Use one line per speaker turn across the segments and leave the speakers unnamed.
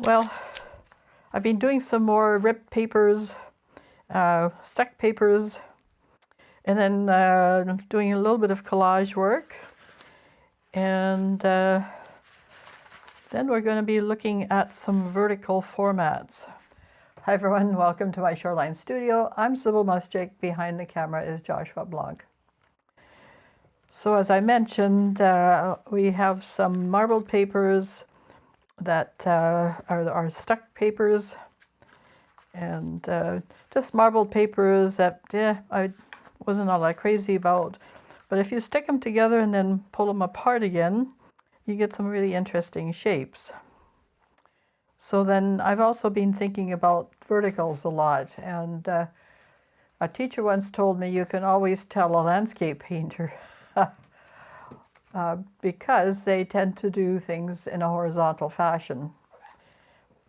Well, I've been doing some more ripped papers, stuck papers, and then doing a little bit of collage work. And then we're going to be looking at some vertical formats. Hi everyone, welcome to my Shoreline Studio. I'm Sybille Muschik. Behind the camera is Joshua Blanc. So as I mentioned, we have some marbled papers that are stuck papers, and just marbled papers that I wasn't all that crazy about. But if you stick them together and then pull them apart again, you get some really interesting shapes. So then I've also been thinking about verticals a lot, and a teacher once told me you can always tell a landscape painter because they tend to do things in a horizontal fashion.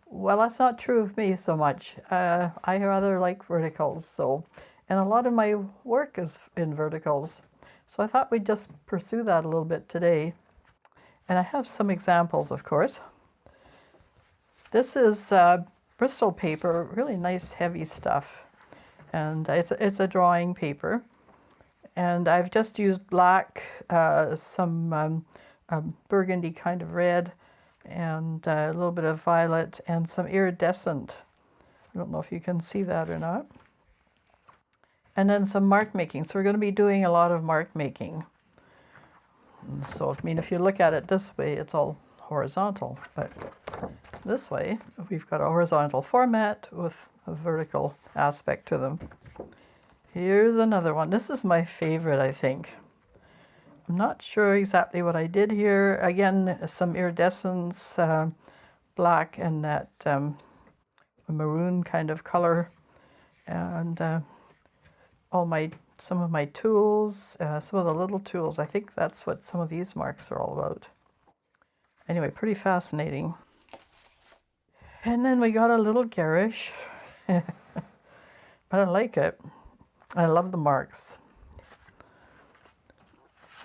Well, that's not true of me so much. I rather like verticals, and a lot of my work is in verticals. So I thought we'd just pursue that a little bit today. And I have some examples, of course. This is Bristol paper, really nice heavy stuff. And it's a drawing paper. And I've just used black, some burgundy kind of red, and a little bit of violet, and some iridescent. I don't know if you can see that or not. And then some mark making. So we're going to be doing a lot of mark making. And so, I mean, if you look at it this way, it's all horizontal. But this way, we've got a horizontal format with a vertical aspect to them. Here's another one. This is my favorite, I think. I'm not sure exactly what I did here. Again, some iridescence, black, and that maroon kind of color. And some of my tools, some of the little tools. I think that's what some of these marks are all about. Anyway, pretty fascinating. And then we got a little garish, but I like it. I love the marks.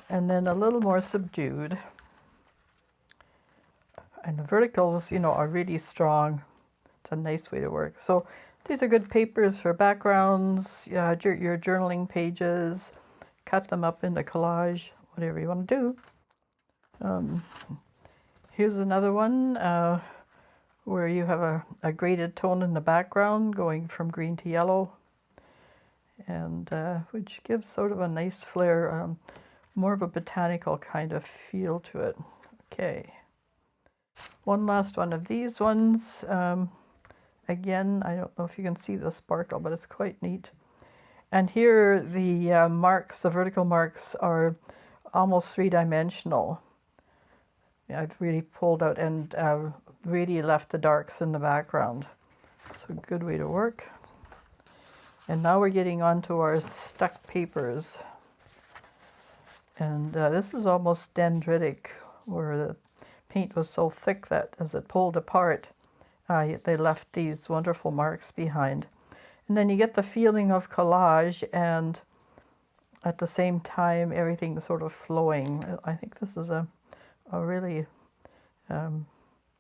And then a little more subdued. And the verticals, are really strong. It's a nice way to work. So these are good papers for backgrounds, your journaling pages. Cut them up into collage, whatever you want to do. Here's another one where you have a graded tone in the background going from green to yellow. And which gives sort of a nice flair, more of a botanical kind of feel to it. Okay. One last one of these ones. Again, I don't know if you can see the sparkle, but it's quite neat. And here the marks, the vertical marks, are almost three-dimensional. I've really pulled out and really left the darks in the background. So a good way to work. And now we're getting onto our stuck papers. And this is almost dendritic, where the paint was so thick that as it pulled apart, they left these wonderful marks behind. And then you get the feeling of collage, and at the same time, everything's sort of flowing. I think this is a really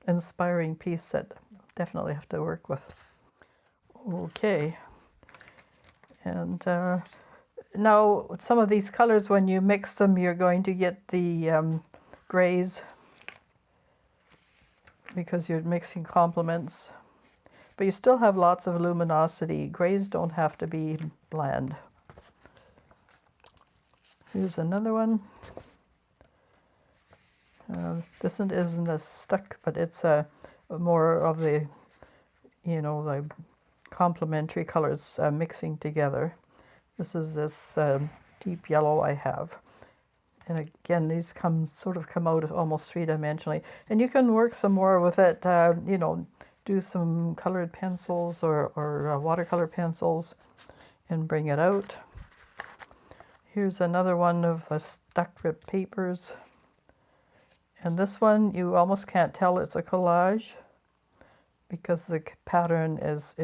inspiring piece that I definitely have to work with. Okay. And now some of these colors, when you mix them, you're going to get the grays, because you're mixing complements. But you still have lots of luminosity. Grays don't have to be bland. Here's another one. This one isn't as stuck, but it's more of the, the complementary colors mixing together. This is this deep yellow I have. And again, these come out almost three-dimensionally. And you can work some more with it, do some colored pencils or watercolor pencils and bring it out. Here's another one of the stuck ripped papers. And this one, you almost can't tell it's a collage because the pattern is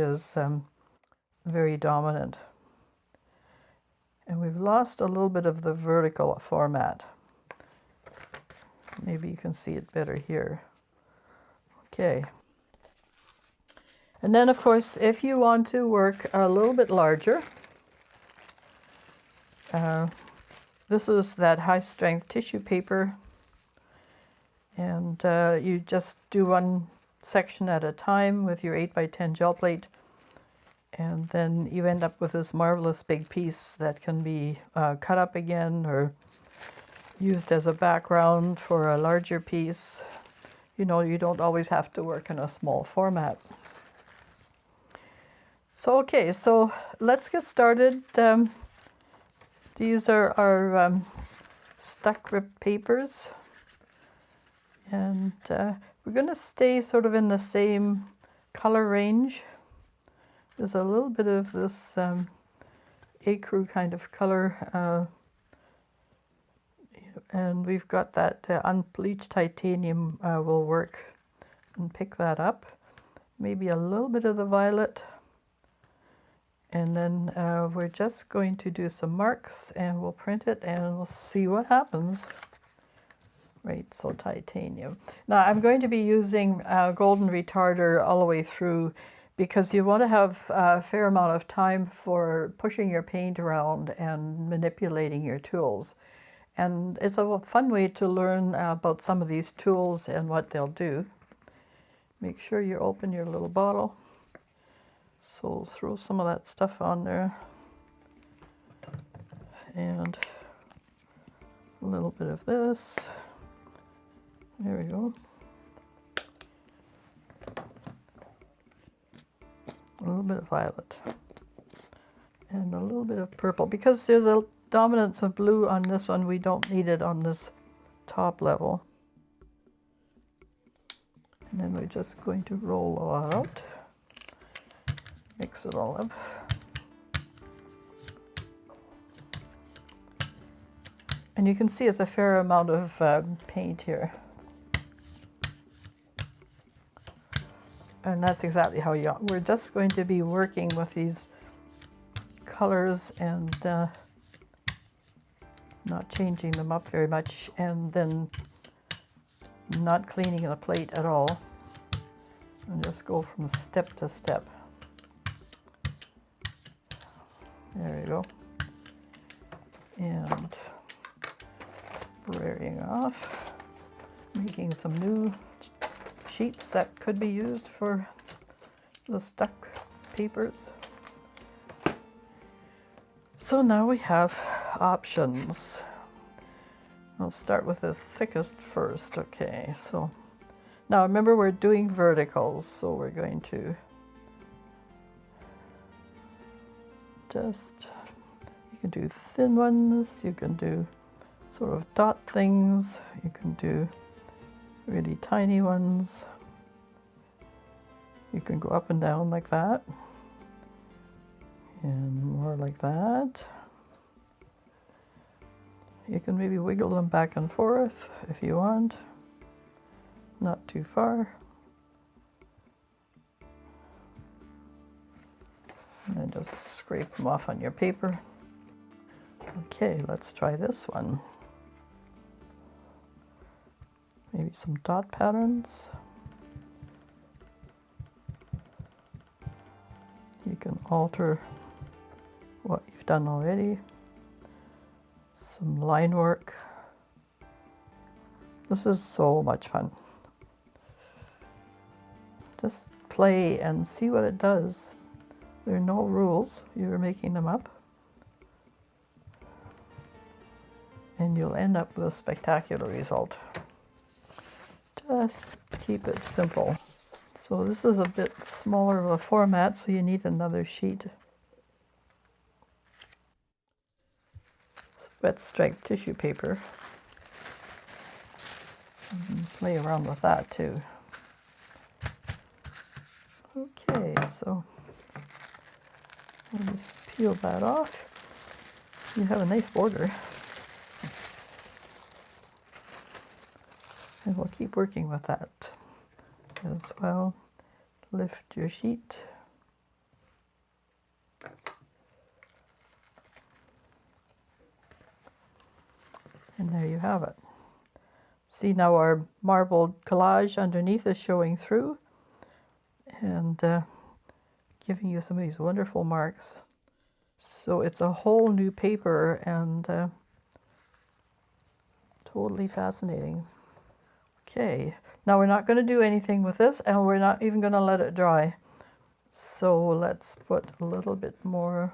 very dominant. And we've lost a little bit of the vertical format. Maybe you can see it better here. Okay. And then, of course, if you want to work a little bit larger, this is that high-strength tissue paper, and you just do one section at a time with your 8x10 gel plate, and then you end up with this marvelous big piece that can be cut up again or used as a background for a larger piece. You know, you don't always have to work in a small format. So, okay, so let's get started. These are our stuck rip papers, and we're going to stay sort of in the same color range. There's a little bit of this ecru kind of color, and we've got that unbleached titanium will work, and pick that up. Maybe a little bit of the violet. And then we're just going to do some marks, and we'll print it and we'll see what happens. Right, so titanium. Now I'm going to be using golden retarder all the way through, because you want to have a fair amount of time for pushing your paint around and manipulating your tools. And it's a fun way to learn about some of these tools and what they'll do. Make sure you open your little bottle. So throw some of that stuff on there, and a little bit of this. There we go. A little bit of violet, and a little bit of purple. Because there's a dominance of blue on this one, we don't need it on this top level. And then we're just going to roll all out. Mix it all up. And you can see it's a fair amount of paint here. And that's exactly how you, we're just going to be working with these colors and not changing them up very much, and then not cleaning the plate at all. And just go from step to step. There you go. And braiding off, making some new sheets that could be used for the stuck papers. So now we have options. I'll start with the thickest first. Okay, so now remember we're doing verticals, so we're going to you can do thin ones, you can do sort of dot things, you can do really tiny ones, you can go up and down like that, and more like that. You can maybe wiggle them back and forth if you want, not too far. And then just scrape them off on your paper. Okay, let's try this one. Maybe some dot patterns. You can alter what you've done already. Some line work. This is so much fun. Just play and see what it does. There are no rules, you're making them up. And you'll end up with a spectacular result. Just keep it simple. So this is a bit smaller of a format, so you need another sheet. Wet strength tissue paper. Play around with that too. Okay, so I'll just peel that off. You have a nice border. And we'll keep working with that as well. Lift your sheet. And there you have it. See, now our marbled collage underneath is showing through. And giving you some of these wonderful marks. So it's a whole new paper and totally fascinating. Okay, now we're not going to do anything with this, and we're not even going to let it dry. So let's put a little bit more.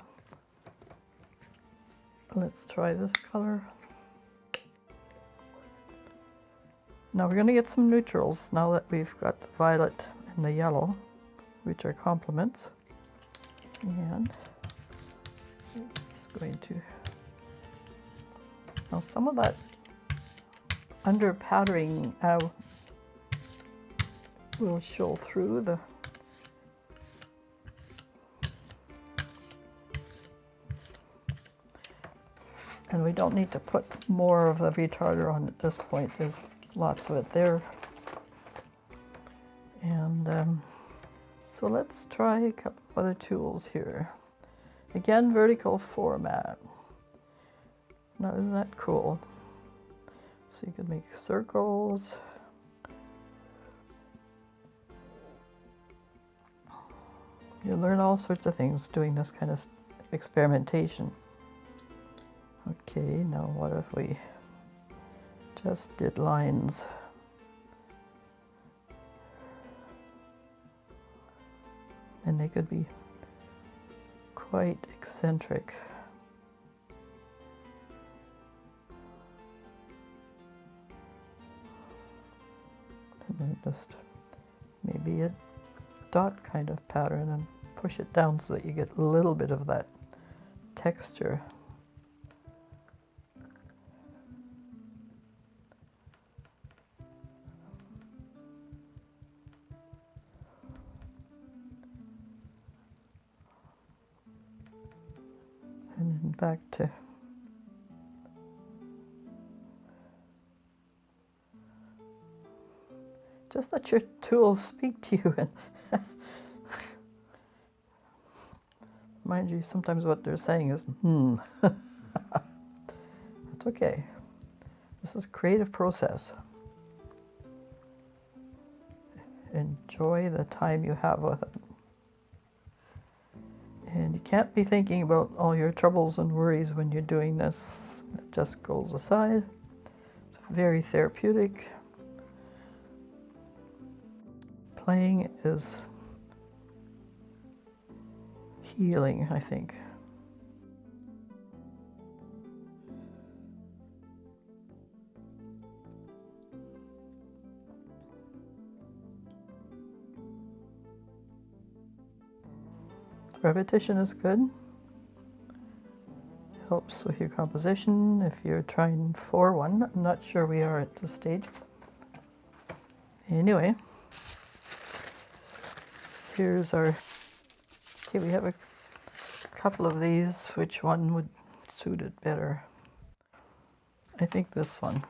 Let's try this color. Now we're going to get some neutrals now that we've got the violet and the yellow, which are complements. And just going to, now some of that under powdering will show through the and we don't need to put more of the retarder on at this point. There's lots of it there. And so let's try a couple of other tools here. Again, vertical format. Now isn't that cool? So you can make circles. You learn all sorts of things doing this kind of experimentation. Okay, now what if we just did lines? And they could be quite eccentric. And then just maybe a dot kind of pattern and push it down so that you get a little bit of that texture. And then back to just let your tools speak to you. And mind you, sometimes what they're saying is, It's okay. This is a creative process. Enjoy the time you have with it. And you can't be thinking about all your troubles and worries when you're doing this. It just goes aside. It's very therapeutic. Playing is healing, I think. Repetition is good. Helps with your composition if you're trying for one. I'm not sure we are at this stage. Anyway, here's our, okay, we have a couple of these. Which one would suit it better? I think this one.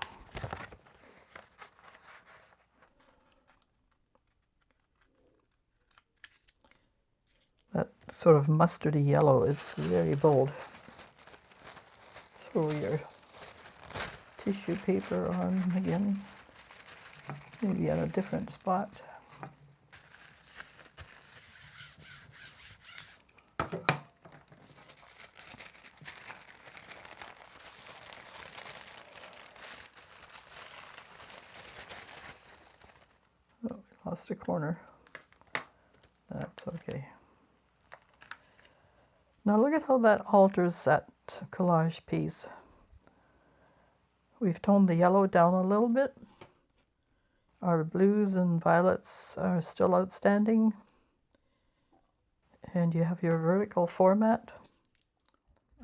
That sort of mustardy yellow is very bold. Throw your tissue paper on again, maybe at a different spot. Oh, we lost a corner. That's okay. Now look at how that alters that collage piece. We've toned the yellow down a little bit. Our blues and violets are still outstanding. And you have your vertical format.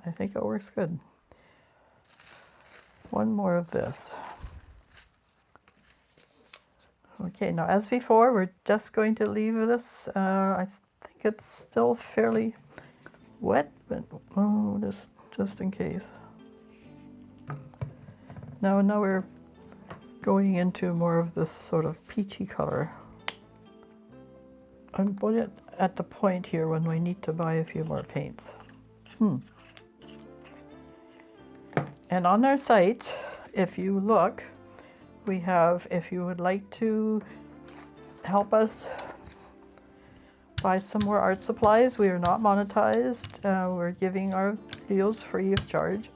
I think it works good. One more of this. Okay, now as before, we're just going to leave this. I think it's still fairly wet, but oh, just in case. Now we're going into more of this sort of peachy color. I'm putting it at the point here when we need to buy a few more paints. And on our site, if you look, we have, if you would like to help us buy some more art supplies. We are not monetized. We're giving our videos free of charge.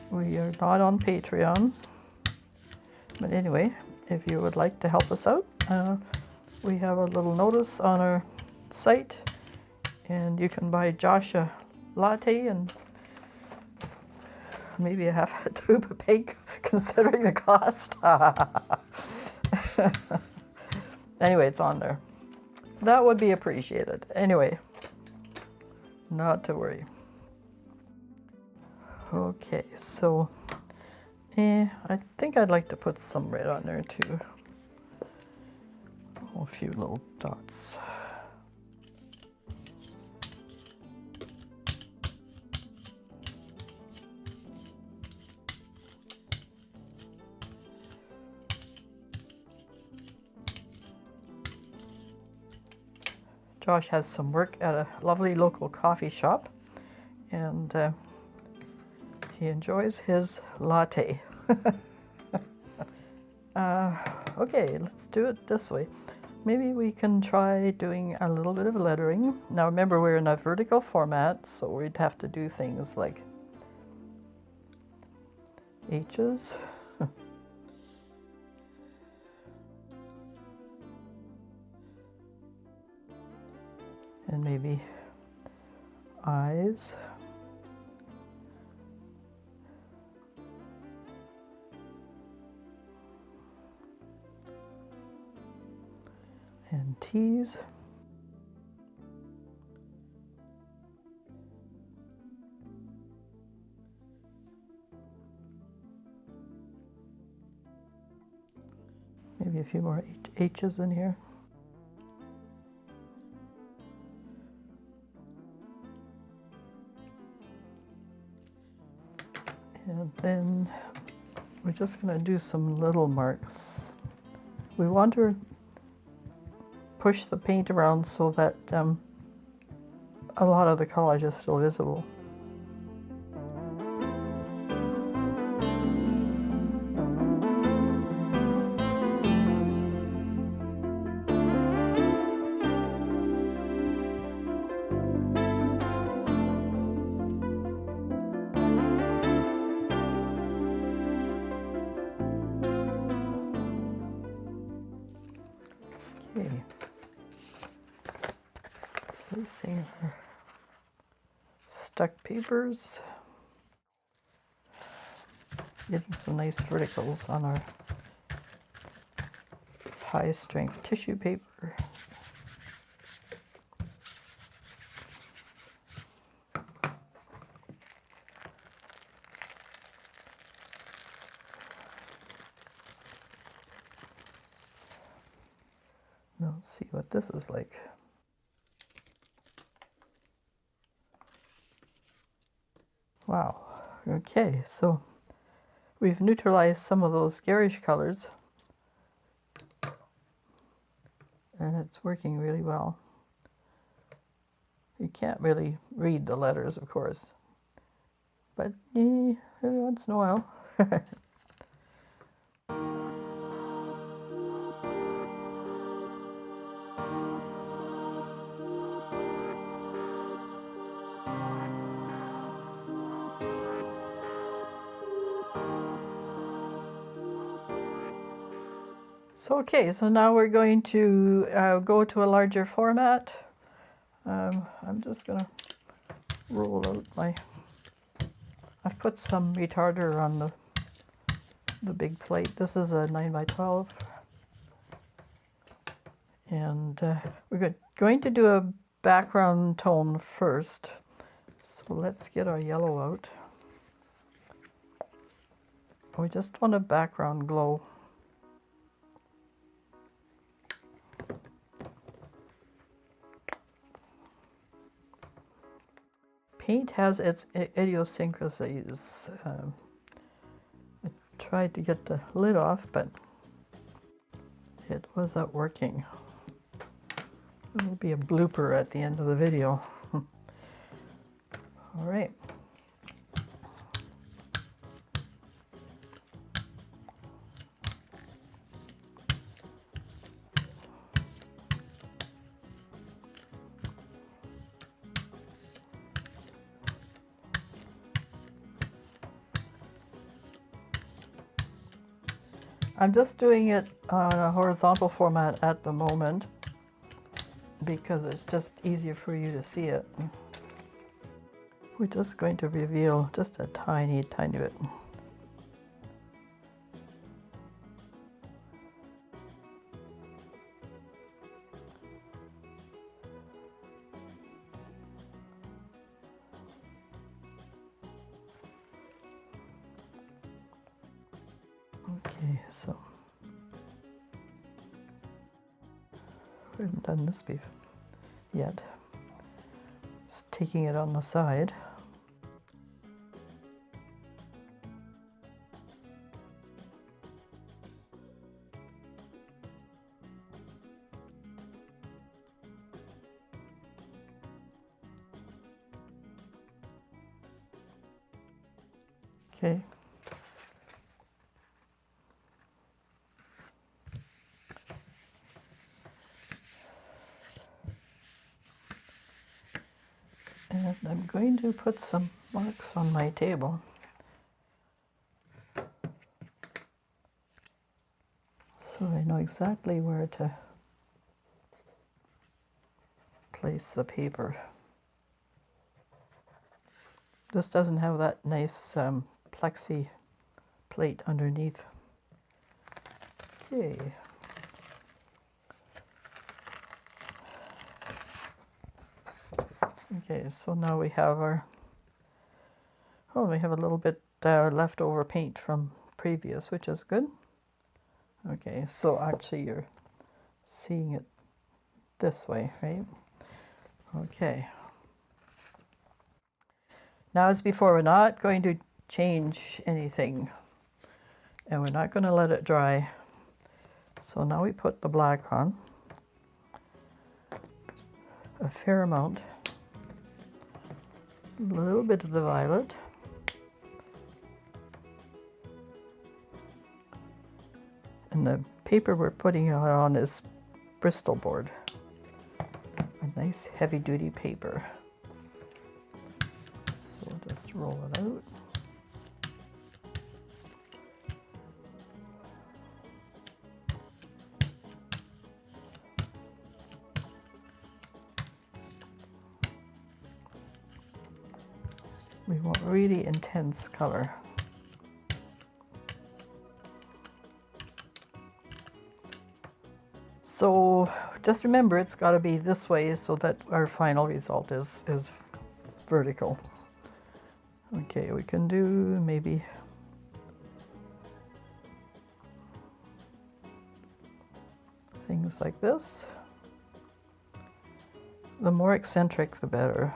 We are not on Patreon. But anyway, if you would like to help us out, we have a little notice on our site, and you can buy Josh a latte and maybe a half a tube of pink, considering the cost. Anyway, it's on there. That would be appreciated. Anyway, not to worry. Okay, so I think I'd like to put some red on there too. A few little dots. Josh has some work at a lovely local coffee shop, and he enjoys his latte. Okay, let's do it this way. Maybe we can try doing a little bit of lettering. Now remember, we're in a vertical format, so we'd have to do things like H's. And maybe I's. And T's. Maybe a few more H's in here. And then we're just going to do some little marks. We want to push the paint around so that a lot of the collage is still visible. Okay. Placing our stuck papers. Getting some nice verticals on our high strength tissue paper. Now let's see what this is like. Wow. Okay, so we've neutralized some of those garish colors, and it's working really well. You can't really read the letters, of course, but every once in a while. So okay, so now we're going to go to a larger format. I'm just gonna roll out I've put some retarder on the big plate. This is a 9x12. And we're going to do a background tone first. So let's get our yellow out. We just want a background glow. Paint has its idiosyncrasies. I tried to get the lid off, but it wasn't working. It will be a blooper at the end of the video. All right. I'm just doing it on a horizontal format at the moment because it's just easier for you to see it. We're just going to reveal just a tiny, tiny bit. Okay, so we haven't done this beef yet. Just taking it on the side. Okay. And I'm going to put some marks on my table. So I know exactly where to place the paper. This doesn't have that nice plexi plate underneath. Okay. Okay, so now we have our, oh, we have a little bit leftover paint from previous, which is good. Okay, so actually you're seeing it this way, right? Okay. Now as before, we're not going to change anything and we're not going to let it dry. So now we put the black on, a fair amount, a little bit of the violet, and the paper we're putting it on is Bristol board, a nice heavy-duty paper. So just roll it out. We want really intense color. So just remember it's got to be this way so that our final result is vertical. Okay, we can do maybe things like this. The more eccentric, the better.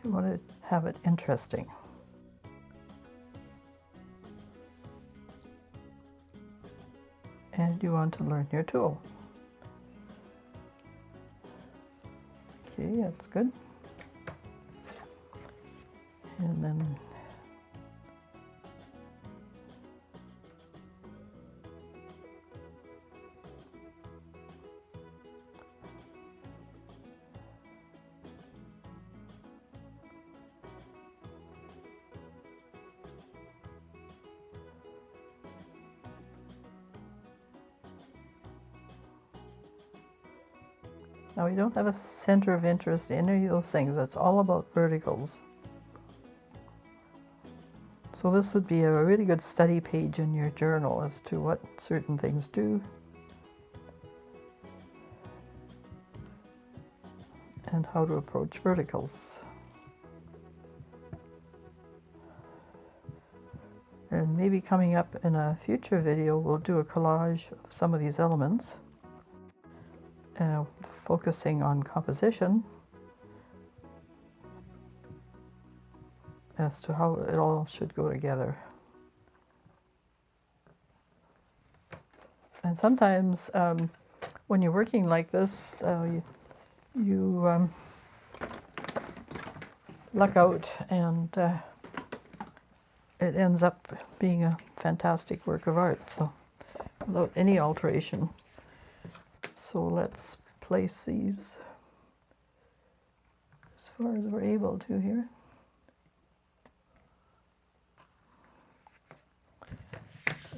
You want to have it interesting. And you want to learn your tool. Okay, that's good. And then now we don't have a center of interest in any of those things. It's all about verticals. So this would be a really good study page in your journal as to what certain things do and how to approach verticals. And maybe coming up in a future video, we'll do a collage of some of these elements, focusing on composition as to how it all should go together. And sometimes when you're working like this, you luck out and it ends up being a fantastic work of art, so without any alteration. So let's place these as far as we're able to here.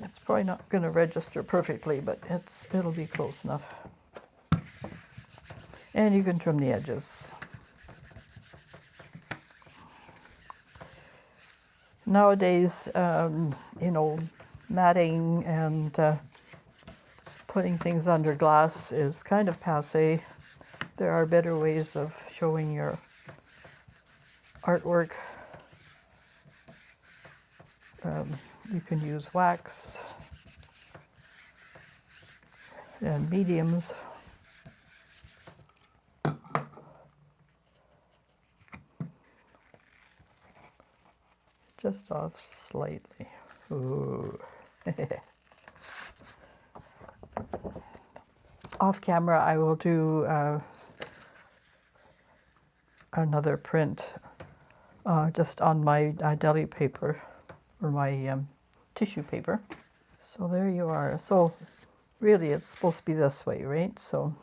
It's probably not going to register perfectly, but it'll be close enough. And you can trim the edges. Nowadays, you know, matting and putting things under glass is kind of passé. There are better ways of showing your artwork. You can use wax and mediums. Just off slightly. Ooh. Off camera, I will do another print just on my deli paper or my tissue paper. So there you are. So really it's supposed to be this way, right? So,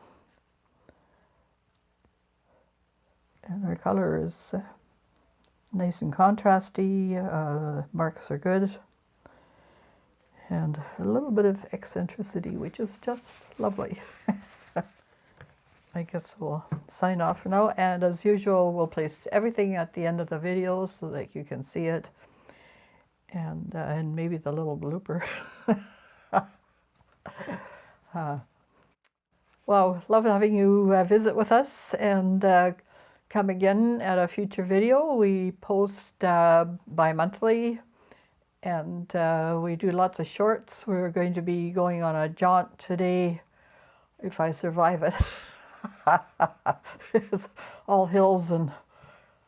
and our color is nice and contrasty, marks are good, and a little bit of eccentricity, which is just lovely. I guess we'll sign off for now, and as usual, we'll place everything at the end of the video so that you can see it, and maybe the little blooper. Well, love having you visit with us, and come again at a future video. We post bi-monthly, and we do lots of shorts. We're going to be going on a jaunt today, if I survive it. It's all hills and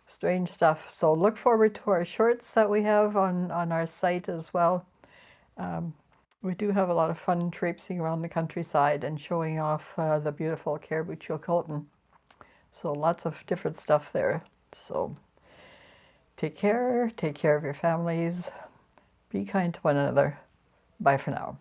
strange stuff. So look forward to our shorts that we have on our site as well. We do have a lot of fun traipsing around the countryside and showing off the beautiful Caribou Chilcotin. So lots of different stuff there. So take care of your families, be kind to one another. Bye for now.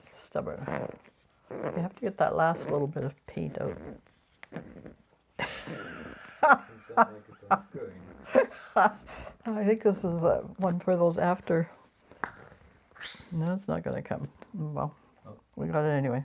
Stubborn. You have to get that last little bit of paint out. I think this is one for those after. No, it's not going to come. Well, we got it anyway.